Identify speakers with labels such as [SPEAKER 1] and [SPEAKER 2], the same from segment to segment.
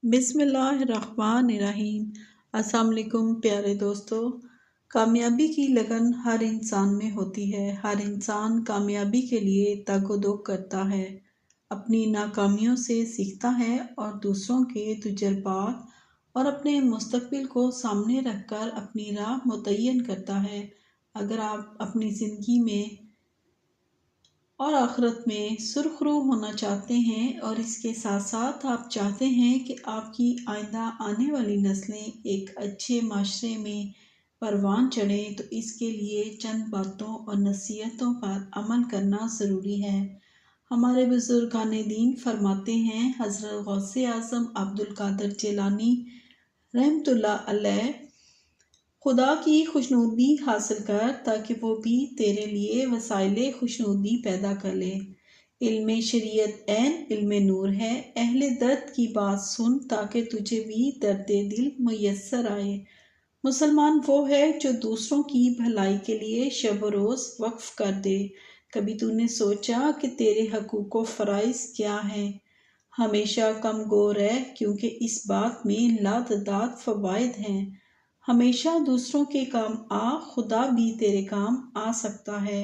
[SPEAKER 1] بسم اللہ الرحمن الرحیم۔ السلام علیکم پیارے دوستو۔ کامیابی کی لگن ہر انسان میں ہوتی ہے۔ ہر انسان کامیابی کے لیے تگ و دو کرتا ہے، اپنی ناکامیوں سے سیکھتا ہے اور دوسروں کے تجربات اور اپنے مستقبل کو سامنے رکھ کر اپنی راہ متعین کرتا ہے۔ اگر آپ اپنی زندگی میں اور آخرت میں سرخرو ہونا چاہتے ہیں اور اس کے ساتھ ساتھ آپ چاہتے ہیں کہ آپ کی آئندہ آنے والی نسلیں ایک اچھے معاشرے میں پروان چڑھیں، تو اس کے لیے چند باتوں اور نصیحتوں پر عمل کرنا ضروری ہے۔ ہمارے بزرگان دین فرماتے ہیں، حضرت غوث اعظم عبد القادر جیلانی رحمۃ اللہ علیہ، خدا کی خوشنودی حاصل کر تاکہ وہ بھی تیرے لیے وسائل خوشنودی پیدا کر لے۔ علم شریعت عین علم نور ہے، اہل درد کی بات سن تاکہ تجھے بھی درد دل میسر آئے۔ مسلمان وہ ہے جو دوسروں کی بھلائی کے لیے شب و روز وقف کر دے۔ کبھی تو نے سوچا کہ تیرے حقوق و فرائض کیا ہیں؟ ہمیشہ کم گو رہ، کیونکہ اس بات میں لاتعداد فوائد ہیں۔ ہمیشہ دوسروں کے کام آ، خدا بھی تیرے کام آ سکتا ہے۔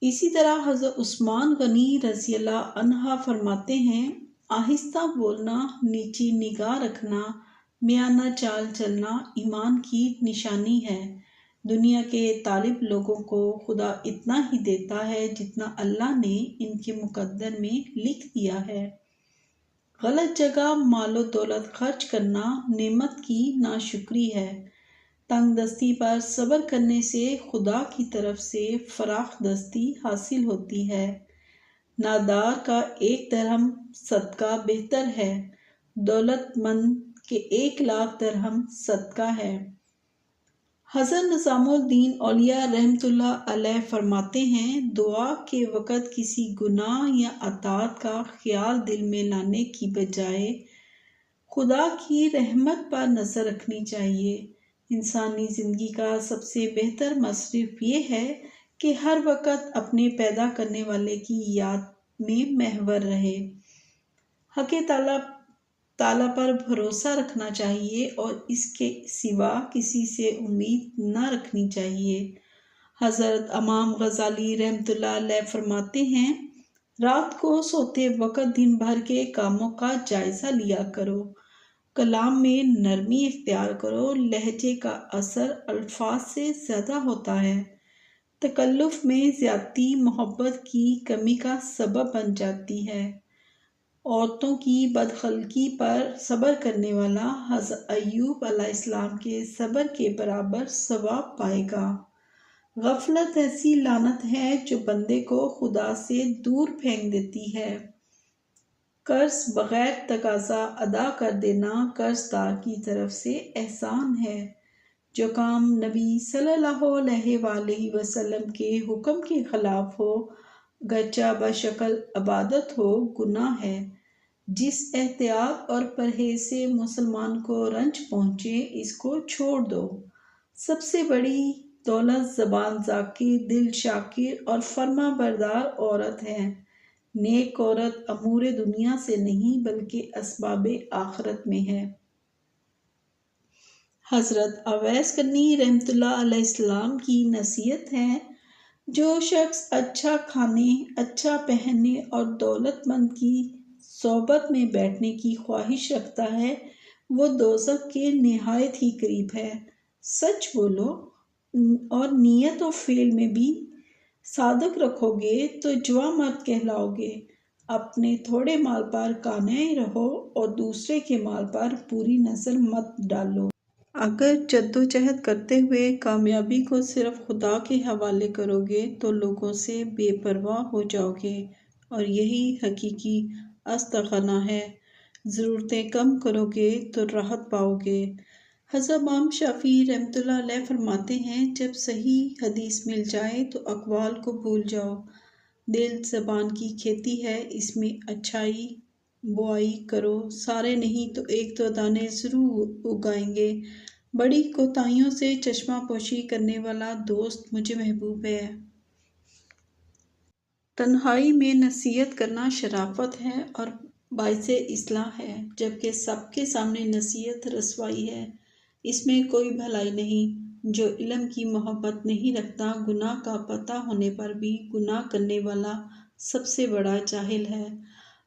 [SPEAKER 1] اسی طرح حضرت عثمان غنی رضی اللہ عنہ فرماتے ہیں، آہستہ بولنا، نیچی نگاہ رکھنا، میانہ چال چلنا ایمان کی نشانی ہے۔ دنیا کے طالب لوگوں کو خدا اتنا ہی دیتا ہے جتنا اللہ نے ان کے مقدر میں لکھ دیا ہے۔ غلط جگہ مال و دولت خرچ کرنا نعمت کی ناشکری ہے۔ تنگ دستی پر صبر کرنے سے خدا کی طرف سے فراخ دستی حاصل ہوتی ہے۔ نادار کا 1 درہم صدقہ بہتر ہے، دولت مند کے 1,00,000 درہم صدقہ ہے۔ حضرت نظام الدین اولیاء رحمۃ اللہ علیہ فرماتے ہیں، دعا کے وقت کسی گناہ یا اطاعت کا خیال دل میں لانے کی بجائے خدا کی رحمت پر نظر رکھنی چاہیے۔ انسانی زندگی کا سب سے بہتر مصرف یہ ہے کہ ہر وقت اپنے پیدا کرنے والے کی یاد میں محور رہے۔ حق تعالیٰ پر بھروسہ رکھنا چاہیے اور اس کے سوا کسی سے امید نہ رکھنی چاہیے۔ حضرت امام غزالی رحمۃ اللہ علیہ فرماتے ہیں، رات کو سوتے وقت دن بھر کے کاموں کا جائزہ لیا کرو، کلام میں نرمی اختیار کرو، لہجے کا اثر الفاظ سے زیادہ ہوتا ہے، تکلف میں زیادتی محبت کی کمی کا سبب بن جاتی ہے، عورتوں کی بدخلقی پر صبر کرنے والا حضرت ایوب علیہ السلام کے صبر کے برابر ثواب پائے گا۔ غفلت ایسی لعنت ہے جو بندے کو خدا سے دور پھینک دیتی ہے۔ قرض بغیر تقاضا ادا کر دینا قرض دار کی طرف سے احسان ہے۔ جو کام نبی صلی اللہ علیہ وآلہ وسلم کے حکم کے خلاف ہو، گرچہ بشکل عبادت ہو، گناہ ہے۔ جس احتیاط اور پرہیز سے مسلمان کو رنج پہنچے، اس کو چھوڑ دو۔ سب سے بڑی دولت زبان ذاکر، دل شاکر اور فرما بردار عورت ہے۔ نیک عورت امور دنیا سے نہیں بلکہ اسباب آخرت میں ہے۔ حضرت اویس کرنی رحمۃ اللہ علیہ السلام کی نصیحت ہے، جو شخص اچھا کھانے، اچھا پہننے اور دولت مند کی صحبت میں بیٹھنے کی خواہش رکھتا ہے، وہ دوزخ کے نہایت ہی قریب ہے۔ سچ بولو اور نیت و فعل میں بھی صادق رکھو گے تو جواں مرد کہلاؤ گے۔ اپنے تھوڑے مال پر قانع رہو اور دوسرے کے مال پر بری نظر مت ڈالو۔ اگر جدوجہد کرتے ہوئے کامیابی کو صرف خدا کے حوالے کرو گے تو لوگوں سے بے پرواہ ہو جاؤ گے، اور یہی حقیقی استغنا ہے۔ ضرورتیں کم کرو گے تو راحت پاؤ گے۔ حضرت امام شافعی رحمۃ اللہ علیہ فرماتے ہیں، جب صحیح حدیث مل جائے تو اقوال کو بھول جاؤ۔ دل زبان کی کھیتی ہے، اس میں اچھائی بوائی کرو، سارے نہیں تو 1-2 دانے ضرور اگائیں گے۔ بڑی کوتاہیوں سے چشمہ پوشی کرنے والا دوست مجھے محبوب ہے۔ تنہائی میں نصیحت کرنا شرافت ہے اور باعث اصلاح ہے، جبکہ سب کے سامنے نصیحت رسوائی ہے۔ اس میں کوئی بھلائی نہیں۔ جو علم کی محبت نہیں رکھتا، گناہ کا پتہ ہونے پر بھی گناہ کرنے والا سب سے بڑا جاہل ہے۔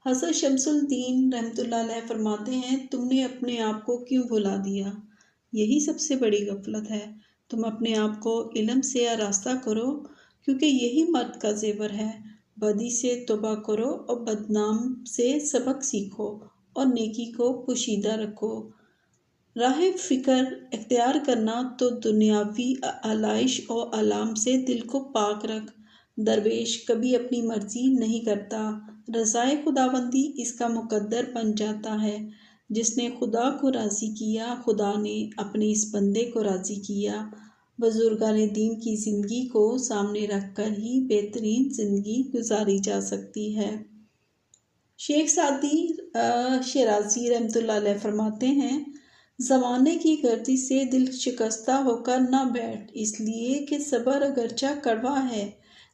[SPEAKER 1] حضرت شمس الدین رحمۃ اللہ علیہ فرماتے ہیں، تم نے اپنے آپ کو کیوں بھلا دیا؟ یہی سب سے بڑی غفلت ہے۔ تم اپنے آپ کو علم سے آراستہ کرو، کیونکہ یہی مرد کا زیور ہے۔ بدی سے توبہ کرو اور بدنام سے سبق سیکھو اور نیکی کو پوشیدہ رکھو۔ راہ فکر اختیار کرنا تو دنیاوی آلائش و آلام سے دل کو پاک رکھ۔ درویش کبھی اپنی مرضی نہیں کرتا، رضائے خداوندی اس کا مقدر بن جاتا ہے۔ جس نے خدا کو راضی کیا، خدا نے اپنے اس بندے کو راضی کیا۔ بزرگان دین کی زندگی کو سامنے رکھ کر ہی بہترین زندگی گزاری جا سکتی ہے۔ شیخ سعدی شیرازی رحمۃ اللہ علیہ فرماتے ہیں، زمانے کی گردش سے دل شکستہ ہو کر نہ بیٹھ، اس لیے کہ صبر اگرچہ کڑوا ہے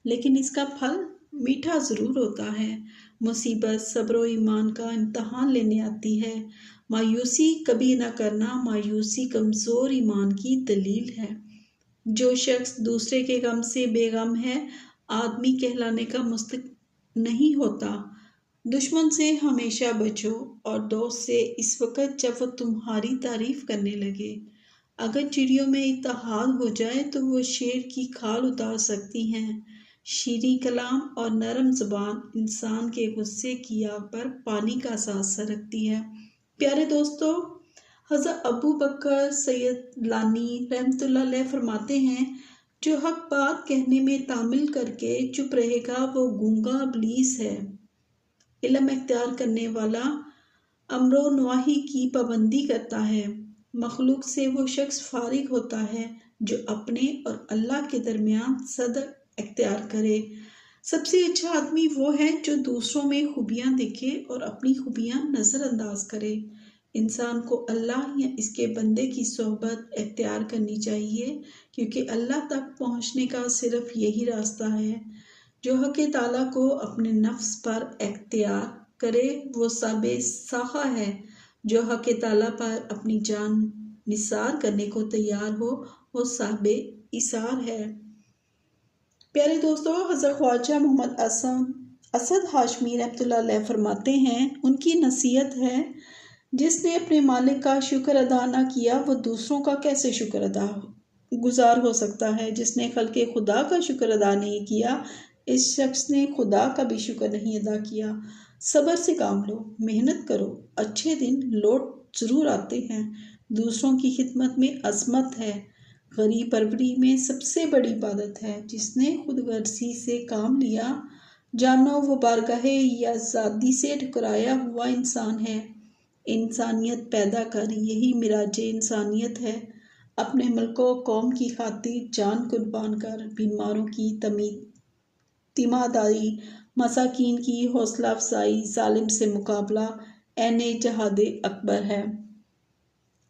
[SPEAKER 1] لیکن اس کا پھل میٹھا ضرور ہوتا ہے۔ مصیبت صبر و ایمان کا امتحان لینے آتی ہے۔ مایوسی کبھی نہ کرنا، مایوسی کمزور ایمان کی دلیل ہے۔ جو شخص دوسرے کے غم سے بے غم ہے، آدمی کہلانے کا مستحق نہیں ہوتا۔ دشمن سے ہمیشہ بچو اور دوست سے اس وقت جب وہ تمہاری تعریف کرنے لگے۔ اگر چڑیوں میں اتحاد ہو جائے تو وہ شیر کی کھال اتار سکتی ہیں۔ شیریں کلام اور نرم زبان انسان کے غصے کی آگ پر پانی کا اثاثہ رکھتی ہے۔ پیارے دوستو، حضرت ابو بکر سید لانی رحمۃ اللہ علیہ فرماتے ہیں، جو حق بات کہنے میں تعمل کر کے چپ رہے گا وہ گونگا ابلیس ہے۔ علم اختیار کرنے والا امر و نواہی کی پابندی کرتا ہے۔ مخلوق سے وہ شخص فارغ ہوتا ہے جو اپنے اور اللہ کے درمیان صدق اختیار کرے۔ سب سے اچھا آدمی وہ ہے جو دوسروں میں خوبیاں دیکھے اور اپنی خوبیاں نظر انداز کرے۔ انسان کو اللہ یا اس کے بندے کی صحبت اختیار کرنی چاہیے، کیونکہ اللہ تک پہنچنے کا صرف یہی راستہ ہے۔ جو حق تعالیٰ کو اپنے نفس پر اختیار کرے وہ صاحب ساخا ہے۔ جو حق تعالیٰ پر اپنی جان نثار کرنے کو تیار ہو وہ صاحب ایثار ہے۔ پیارے دوستو، حضرت خواجہ محمد اسد ہاشمی رحمۃ اللہ علیہ فرماتے ہیں، ان کی نصیحت ہے، جس نے اپنے مالک کا شکر ادا نہ کیا وہ دوسروں کا کیسے شکر ادا گزار ہو سکتا ہے۔ جس نے خلق خدا کا شکر ادا نہیں کیا، اس شخص نے خدا کا بھی شکر نہیں ادا کیا۔ صبر سے کام لو، محنت کرو، اچھے دن لوٹ ضرور آتے ہیں۔ دوسروں کی خدمت میں عظمت ہے۔ غریب پروری میں سب سے بڑی عبادت ہے۔ جس نے خود غرضی سے کام لیا، جانو وہ بارگاہ یزدانی سے ٹکرایا ہوا انسان ہے۔ انسانیت پیدا کر، یہی معراج انسانیت ہے۔ اپنے ملک و قوم کی خاطر جان قربان کر، بیماروں کی تیمارداری، مساکین کی حوصلہ افزائی، ظالم سے مقابلہ عین جہاد اکبر ہے۔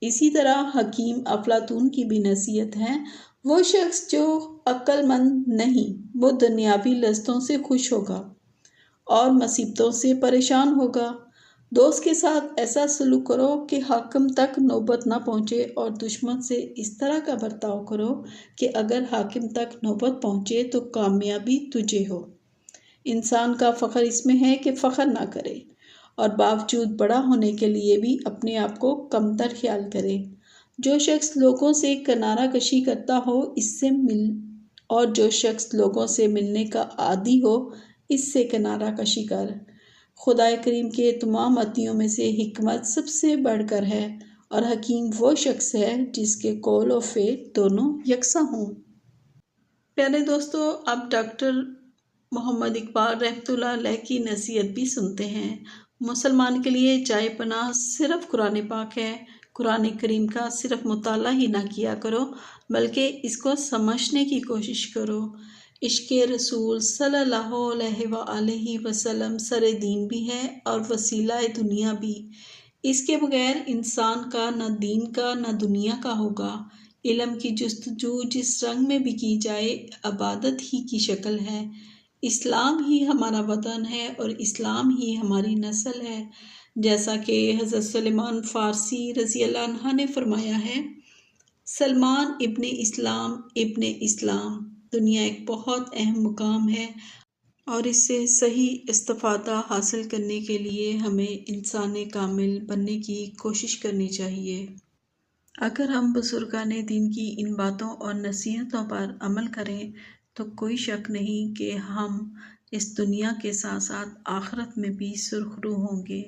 [SPEAKER 1] اسی طرح حکیم افلاطون کی بھی نصیحت ہے، وہ شخص جو عقل مند نہیں وہ دنیاوی لذتوں سے خوش ہوگا اور مصیبتوں سے پریشان ہوگا۔ دوست کے ساتھ ایسا سلوک کرو کہ حاکم تک نوبت نہ پہنچے اور دشمن سے اس طرح کا برتاؤ کرو کہ اگر حاکم تک نوبت پہنچے تو کامیابی تجھے ہو۔ انسان کا فخر اس میں ہے کہ فخر نہ کرے اور باوجود بڑا ہونے کے لیے بھی اپنے آپ کو کمتر خیال کرے۔ جو شخص لوگوں سے کنارہ کشی کرتا ہو اور جو شخص لوگوں سے ملنے کا عادی ہو اس سے کنارہ کشی کر۔ خدا کریم کے تمام عطیوں میں سے حکمت سب سے بڑھ کر ہے اور حکیم وہ شخص ہے جس کے قول و فعل دونوں یکساں ہوں۔ پیارے دوستو، اب ڈاکٹر محمد اقبال رحمۃ اللہ علیہ کی نصیحت بھی سنتے ہیں۔ مسلمان کے لیے جائے پناہ صرف قرآن پاک ہے۔ قرآن کریم کا صرف مطالعہ ہی نہ کیا کرو بلکہ اس کو سمجھنے کی کوشش کرو۔ عشق رسول صلی اللہ علیہ وآلہ وسلم سر دین بھی ہے اور وسیلہ دنیا بھی۔ اس کے بغیر انسان کا نہ دین کا نہ دنیا کا ہوگا۔ علم کی جستجو جس رنگ میں بھی کی جائے عبادت ہی کی شکل ہے۔ اسلام ہی ہمارا وطن ہے اور اسلام ہی ہماری نسل ہے، جیسا کہ حضرت سلیمان فارسی رضی اللہ عنہ نے فرمایا ہے، سلمان ابن اسلام دنیا ایک بہت اہم مقام ہے اور اس سے صحیح استفادہ حاصل کرنے کے لیے ہمیں انسان کامل بننے کی کوشش کرنی چاہیے۔ اگر ہم بزرگان دین کی ان باتوں اور نصیحتوں پر عمل کریں تو کوئی شک نہیں کہ ہم اس دنیا کے ساتھ ساتھ آخرت میں بھی سرخرو ہوں گے۔